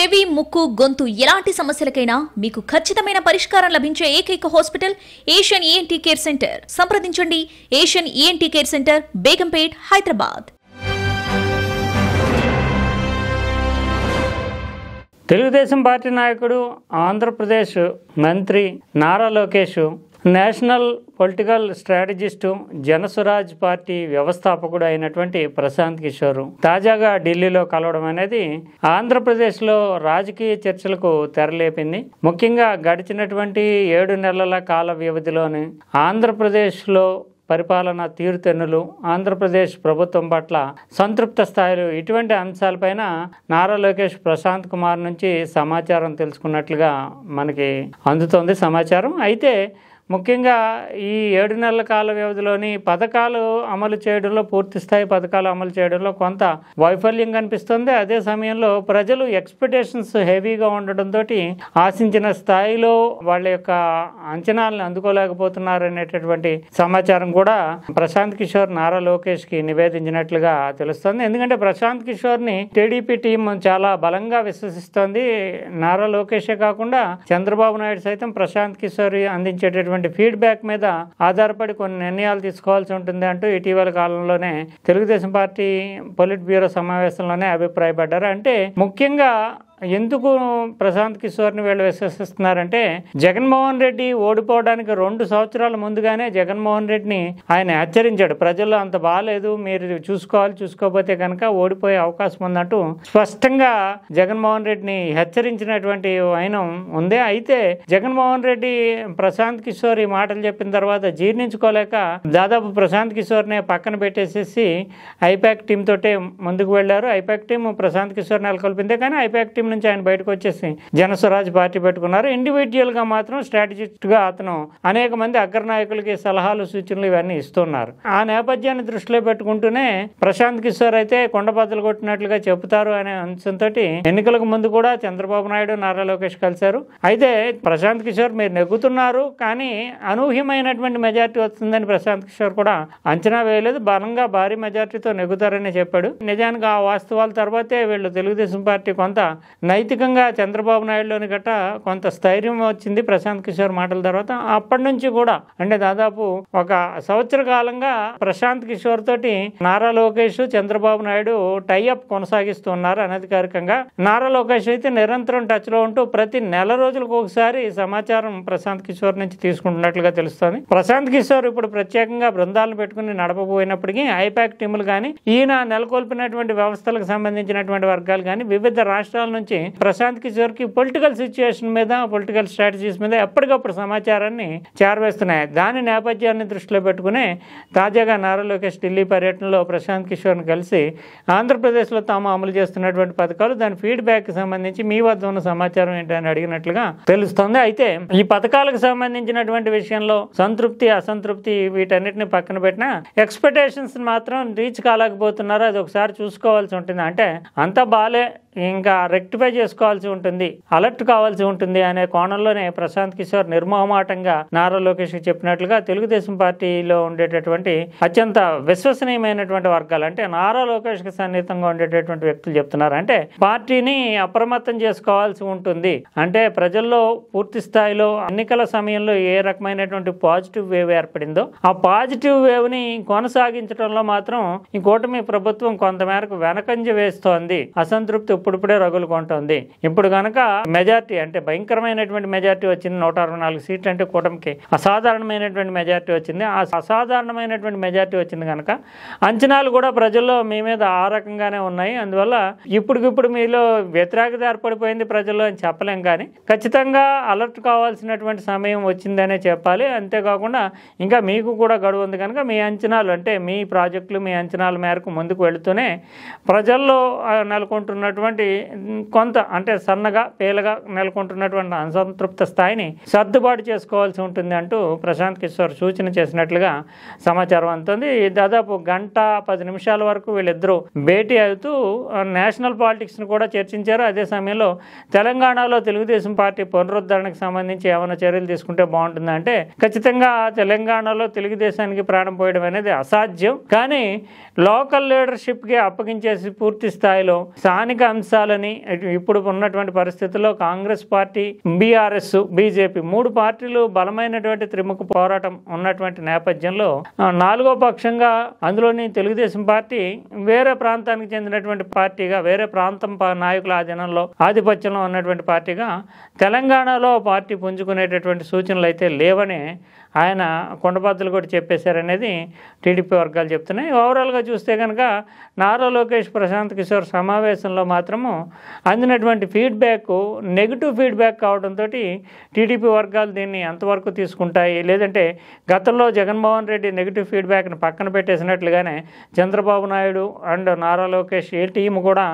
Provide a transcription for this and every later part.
చెవి, ముక్కు, గొంతు ఎలాంటి సమస్యలకైనా మీకు ఖచ్చితమైన పరిష్కారం లభించే ఏకైక hospital Asian ENT care centre. సంప్రదించండి Asian ENT care centre, Begumpet, Hyderabad. Telugu Desam party నాయకుడు, ఆంధ్రప్రదేశ్ మంత్రి Nara Lokesh, national political strategist, Jan Swaraj party వ్యవస్థాపకుడు అయినటువంటి ప్రశాంత్ కిషోర్ తాజాగా ఢిల్లీలో కలవడం అనేది ఆంధ్రప్రదేశ్లో రాజకీయ చర్చలకు తెరలేపింది. ముఖ్యంగా గడిచినటువంటి 7 నెలల కాల వ్యవధిలోనే ఆంధ్రప్రదేశ్లో పరిపాలన తీరుతెన్నులు, ఆంధ్రప్రదేశ్ ప్రభుత్వం పట్ల సంతృప్త స్థాయిలు, ఇటువంటి అంశాలపైన నారా లోకేష్ ప్రశాంత్ కుమార్ నుంచి సమాచారం తెలుసుకున్నట్లుగా మనకి అందుతోంది సమాచారం. అయితే ముఖ్యంగా ఈ 7 నెలల కాల వ్యవధిలోని పథకాలు అమలు చేయడంలో, పూర్తిస్థాయి పథకాలు అమలు చేయడంలో కొంత వైఫల్యం కనిపిస్తుంది. అదే సమయంలో ప్రజలు ఎక్స్పెక్టేషన్స్ హెవీగా ఉండడంతో ఆశించిన స్థాయిలో వాళ్ళ యొక్క అంచనాలను అందుకోలేకపోతున్నారనేటటువంటి సమాచారం కూడా ప్రశాంత్ కిషోర్ నారా లోకేష్కి నివేదించినట్లుగా తెలుస్తుంది. ఎందుకంటే ప్రశాంత్ కిషోర్ని టీడీపీ టీం చాలా బలంగా విశ్వసిస్తోంది. నారా లోకేషే కాకుండా చంద్రబాబు నాయుడు సైతం ప్రశాంత్ కిషోర్ అందించేటటువంటి ఫీడ్బ్యాక్ మీద ఆధారపడి కొన్ని నిర్ణయాలు తీసుకోవాల్సి ఉంటుంది అంటూ ఇటీవల కాలంలోనే తెలుగుదేశం పార్టీ పొలిట్ బ్యూరో సమావేశంలోనే అభిప్రాయపడ్డారు. అంటే ముఖ్యంగా ఎందుకు ప్రశాంత్ కిషోర్ని వీళ్ళు విశ్వసిస్తున్నారంటే, జగన్మోహన్ రెడ్డి ఓడిపోవడానికి 2 సంవత్సరాల ముందుగానే జగన్మోహన్ రెడ్డిని ఆయన హెచ్చరించాడు. ప్రజల్లో అంత బాగాలేదు, మీరు చూసుకోకపోతే కనుక ఓడిపోయే అవకాశం ఉందంటూ స్పష్టంగా జగన్మోహన్ రెడ్డిని హెచ్చరించినటువంటి వైనం ఉంది. అయితే జగన్మోహన్ రెడ్డి ప్రశాంత్ కిషోర్ ఈ మాటలు చెప్పిన తర్వాత జీర్ణించుకోలేక దాదాపు ప్రశాంత్ కిషోర్నే పక్కన పెట్టేసేసి ఐపాక్ టీం తోటే ముందుకు వెళ్లారు. ఐపాక్ టీం ప్రశాంత్ కిషోర్ నెలకొల్పిందే, కానీ ఐపాక్ టీం నుంచి ఆయన బయటకు వచ్చేసి జనస్వరాజ్ పార్టీ పెట్టుకున్నారు. ఇండివిజువల్ గా మాత్రం స్ట్రాటజిస్ట్ గా అతను అనేక మంది అగ్రనాయకులకి సలహాలు, సూచనలు ఇవన్నీ ఇస్తున్నారు. ఆ నేపథ్యాన్ని దృష్టిలో పెట్టుకుంటూనే ప్రశాంత్ కిషోర్ అయితే కొండబద్దలు కొట్టినట్లుగా చెబుతారు అనే అంశంతో ఎన్నికలకు ముందు కూడా చంద్రబాబు నాయుడు, నారా లోకేష్ కలిశారు. అయితే ప్రశాంత్ కిషోర్ మీరు నెగ్గుతున్నారు, కానీ అనూహ్యమైనటువంటి మెజార్టీ వస్తుందని ప్రశాంత్ కిషోర్ కూడా అంచనా వేయలేదు. బలంగా భారీ మెజార్టీతో నెగ్గుతారని చెప్పాడు. నిజానికి ఆ వాస్తవాల తర్వాతే వీళ్ళు తెలుగుదేశం పార్టీ కొంత నైతికంగా చంద్రబాబు నాయుడులోని గట్ట కొంత స్థైర్యం వచ్చింది ప్రశాంత్ కిషోర్ మాటల తర్వాత. అప్పటి నుంచి కూడా అంటే దాదాపు 1 సంవత్సర కాలంగా ప్రశాంత్ కిషోర్ తోటి నారా లోకేష్, చంద్రబాబు నాయుడు టైఅప్ కొనసాగిస్తున్నారు అనధికారికంగా. నారా లోకేష్ అయితే నిరంతరం టచ్ లో ఉంటూ ప్రతి నెల రోజులకు ఒకసారి సమాచారం ప్రశాంత్ కిషోర్ నుంచి తీసుకుంటున్నట్లుగా తెలుస్తోంది. ప్రశాంత్ కిషోర్ ఇప్పుడు ప్రత్యేకంగా బృందాలను పెట్టుకుని నడపబోయినప్పటికీ ఐపాక్ టీములు కానీ, ఈయన నెలకొల్పినటువంటి వ్యవస్థలకు సంబంధించినటువంటి వర్గాలు కానీ వివిధ రాష్ట్రాల నుంచి ప్రశాంత్ కిషోర్ కి పొలిటికల్ సిచ్యుయేషన్ మీద, పొలిటికల్ స్ట్రాటజీస్ మీద ఎప్పటికప్పుడు సమాచారాన్ని చేరవేస్తున్నాయి. దాని నేపథ్యాన్ని దృష్టిలో పెట్టుకుని తాజాగా నారా లోకేష్ ఢిల్లీ పర్యటనలో ప్రశాంత్ కిషోర్ని కలిసి ఆంధ్రప్రదేశ్లో తాము అమలు చేస్తున్నటువంటి పథకాలు, దాని ఫీడ్బ్యాక్ కి సంబంధించి మీ వద్ద ఉన్న సమాచారం ఏంటని అడిగినట్లుగా తెలుస్తోంది. అయితే ఈ పథకాలకు సంబంధించినటువంటి విషయంలో సంతృప్తి, అసంతృప్తి వీటన్నిటిని పక్కన పెట్టినా ఎక్స్పెక్టేషన్స్ మాత్రం రీచ్ కాలేకపోతున్నారు. అది ఒకసారి చూసుకోవాల్సి ఉంటుంది. అంటే అంతా బాలే, ఇంకా రెక్టిఫై చేసుకోవాల్సి ఉంటుంది, అలర్ట్ కావాల్సి ఉంటుంది అనే కోణంలోనే ప్రశాంత్ కిషోర్ నిర్మోహమాటంగా నారా లోకేష్ చెప్పినట్లుగా తెలుగుదేశం పార్టీలో ఉండేటటువంటి అత్యంత విశ్వసనీయమైనటువంటి వర్గాలు, అంటే నారా లోకేష్ కి సన్నిహితంగా ఉండేటటువంటి వ్యక్తులు చెప్తున్నారు. అంటే పార్టీని అప్రమత్తం చేసుకోవాల్సి ఉంటుంది. అంటే ప్రజల్లో పూర్తి స్థాయిలో ఎన్నికల సమయంలో ఏ రకమైనటువంటి పాజిటివ్ వేవ్ ఏర్పడిందో ఆ పాజిటివ్ వేవ్ ని కొనసాగించడంలో మాత్రం ఈ కూటమి ప్రభుత్వం కొంతమేరకు వెనకంజ వేస్తోంది. అసంతృప్తి ఇప్పుడిప్పుడే రగులుకుంటోంది. ఇప్పుడు కనుక మెజార్టీ అంటే భయంకరమైనటువంటి మెజార్టీ వచ్చింది, 164 సీట్లు అంటే కూటమికి అసాధారణమైనటువంటి మెజార్టీ వచ్చింది. ఆ అసాధారణమైనటువంటి మెజార్టీ వచ్చింది కనుక అంచనాలు కూడా ప్రజల్లో మీ మీద ఆ రకంగానే ఉన్నాయి. అందువల్ల ఇప్పటికిప్పుడు మీలో వ్యతిరేకత ఏర్పడిపోయింది ప్రజల్లో అని చెప్పలేం, కానీ ఖచ్చితంగా అలర్ట్ కావాల్సినటువంటి సమయం వచ్చిందనే చెప్పాలి. అంతేకాకుండా ఇంకా మీకు కూడా గడువు ఉంది కనుక మీ అంచనాలు, అంటే మీ ప్రాజెక్టులు, మీ అంచనాల మేరకు ముందుకు వెళుతూనే ప్రజల్లో నెలకొంటున్నటువంటి కొంత అంటే సన్నగా పేలగా నెలకొంటున్నటువంటి అసంతృప్త స్థాయిని సర్దుబాటు చేసుకోవాల్సి ఉంటుంది అంటూ ప్రశాంత్ కిషోర్ సూచన చేసినట్లుగా సమాచారం అందుతుంది. దాదాపు 1:10 నిమిషాల వరకు వీళ్ళిద్దరూ భేటీ అవుతూ నేషనల్ పాలిటిక్స్ ను కూడా చర్చించారు. అదే సమయంలో తెలంగాణలో తెలుగుదేశం పార్టీ పునరుద్ధరణకు సంబంధించి ఏమైనా చర్యలు తీసుకుంటే బాగుంటుంది అంటే, ఖచ్చితంగా తెలంగాణలో తెలుగుదేశానికి ప్రాణం పోయడం అనేది అసాధ్యం, కానీ లోకల్ లీడర్షిప్ కి అప్పగించేసి పూర్తి స్థాయిలో స్థానిక అంశాలని ఇప్పుడు ఉన్నటువంటి పరిస్థితుల్లో కాంగ్రెస్ పార్టీ, బీఆర్ఎస్, బీజేపీ 3 పార్టీలు బలమైనటువంటి త్రిముఖ పోరాటం ఉన్నటువంటి నేపథ్యంలో 4వ పక్షంగా అందులోని తెలుగుదేశం పార్టీ వేరే ప్రాంతానికి చెందినటువంటి పార్టీగా, వేరే ప్రాంతం నాయకుల ఆధిపత్యంలో ఉన్నటువంటి పార్టీగా తెలంగాణలో పార్టీ పుంజుకునేటటువంటి సూచనలు అయితే లేవని ఆయన కొండబద్దలు కూడా చెప్పేశారనేది టీడీపీ వర్గాలు చెప్తున్నాయి. ఓవరాల్గా చూస్తే కనుక నారా లోకేష్, ప్రశాంత్ కిషోర్ సమావేశంలో మాత్రము అందినటువంటి ఫీడ్బ్యాక్ నెగిటివ్ ఫీడ్బ్యాక్ కావడంతో టీడీపీ వర్గాలు దీన్ని ఎంతవరకు తీసుకుంటాయి, లేదంటే గతంలో జగన్మోహన్ రెడ్డి నెగిటివ్ ఫీడ్బ్యాక్ని పక్కన పెట్టేసినట్లుగానే Chandrababu Naidu and Nara Lokesh A team కూడా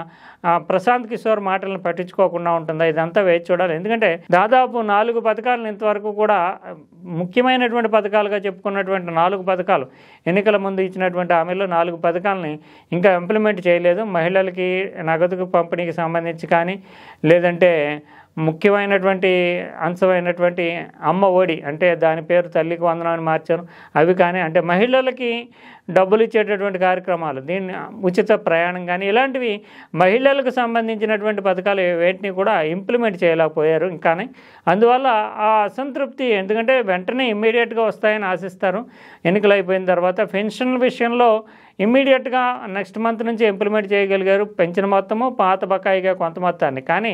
ప్రశాంత్ కిషోర్ మాటలను పట్టించుకోకుండా ఉంటుందా, ఇదంతా వేచి చూడాలి. ఎందుకంటే దాదాపు 4 పథకాలను ఇంతవరకు కూడా ముఖ్యమైనటువంటి పథకాలుగా చెప్పుకున్నటువంటి 4 పథకాలు, ఎన్నికల ముందు ఇచ్చినటువంటి హామీలో 4 పథకాలని ఇంకా ఇంప్లిమెంట్ చేయలేదు. మహిళలకి నగదుకు పంపిణీకి సంబంధించి కానీ, లేదంటే ముఖ్యమైనటువంటి అంశమైనటువంటి అమ్మ ఒడి, అంటే దాని పేరు తల్లికి వందనం అని మార్చారు, అవి కానీ, అంటే మహిళలకి డబ్బులు ఇచ్చేటటువంటి కార్యక్రమాలు, దీన్ని ఉచిత ప్రయాణం కానీ, ఇలాంటివి మహిళలకు సంబంధించినటువంటి పథకాలు వేటిని కూడా ఇంప్లిమెంట్ చేయలేకపోయారు ఇంకానే. అందువల్ల ఆ అసంతృప్తి, ఎందుకంటే వెంటనే ఇమ్మీడియట్గా వస్తాయని ఆశిస్తారు ఎన్నికలు అయిపోయిన తర్వాత. పెన్షన్ల విషయంలో ఇమ్మీడియట్గా నెక్స్ట్ మంత్ నుంచి ఇంప్లిమెంట్ చేయగలిగారు, పెంచిన మొత్తము, పాత బకాయిగా కొంత మొత్తాన్ని. కానీ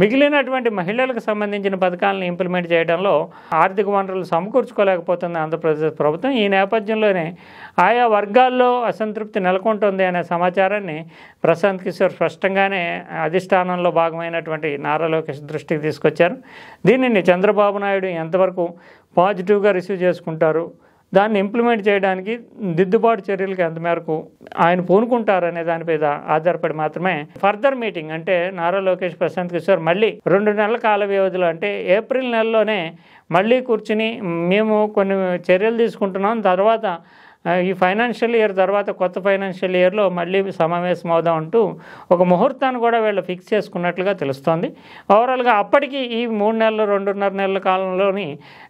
మిగిలినటువంటి మహిళలకు సంబంధించిన పథకాలను ఇంప్లిమెంట్ చేయడంలో ఆర్థిక వనరులు సమకూర్చుకోలేకపోతుంది ఆంధ్రప్రదేశ్ ప్రభుత్వం. ఈ నేపథ్యంలోనే ఆయా వర్గాల్లో అసంతృప్తి నెలకొంటుంది అనే సమాచారాన్ని ప్రశాంత్ కిషోర్ స్పష్టంగానే అధిష్టానంలో భాగమైనటువంటి నారా లోకేష్ దృష్టికి తీసుకొచ్చారు. దీనిని చంద్రబాబు నాయుడు ఎంతవరకు పాజిటివ్గా రిసీవ్ చేసుకుంటారు, దాన్ని ఇంప్లిమెంట్ చేయడానికి దిద్దుబాటు చర్యలకు ఎంత మేరకు ఆయన పూనుకుంటారనే దాని మీద ఆధారపడి మాత్రమే ఫర్దర్ మీటింగ్, అంటే నారా లోకేష్, ప్రశాంత్ కిషోర్ మళ్ళీ 2 నెలల కాల వ్యవధిలో, అంటే ఏప్రిల్ నెలలోనే మళ్ళీ కూర్చుని మేము కొన్ని చర్యలు తీసుకుంటున్నాం, తర్వాత ఈ ఫైనాన్షియల్ ఇయర్ తర్వాత కొత్త ఫైనాన్షియల్ ఇయర్లో మళ్ళీ సమావేశం అవుదాం అంటూ ఒక ముహూర్తాన్ని కూడా వీళ్ళు ఫిక్స్ చేసుకున్నట్లుగా తెలుస్తోంది. ఓవరాల్గా అప్పటికి ఈ 3 నెలలు, 2.5 నెలల కాలంలోని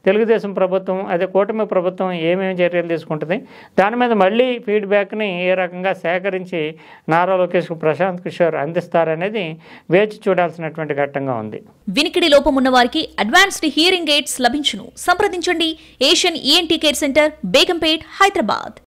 తెలుగుదేశం ప్రభుత్వం, అదే కూటమి ప్రభుత్వం ఏమేమి చర్యలు తీసుకుంటుంది, దాని మీద మళ్ళీ ఫీడ్బ్యాక్ని ఏ రకంగా సేకరించి నారా లోకేష్, ప్రశాంత్ కిషోర్ అందిస్తారనేది వేచి చూడాల్సినటువంటి ఘట్టంగా ఉంది. వినికిడి లోపం ఉన్న వారికి అడ్వాన్స్డ్ హియరింగ్ ఎయిడ్స్ లభించును. సంప్రదించండి Asian ENT care centre, Begumpet, Hyderabad.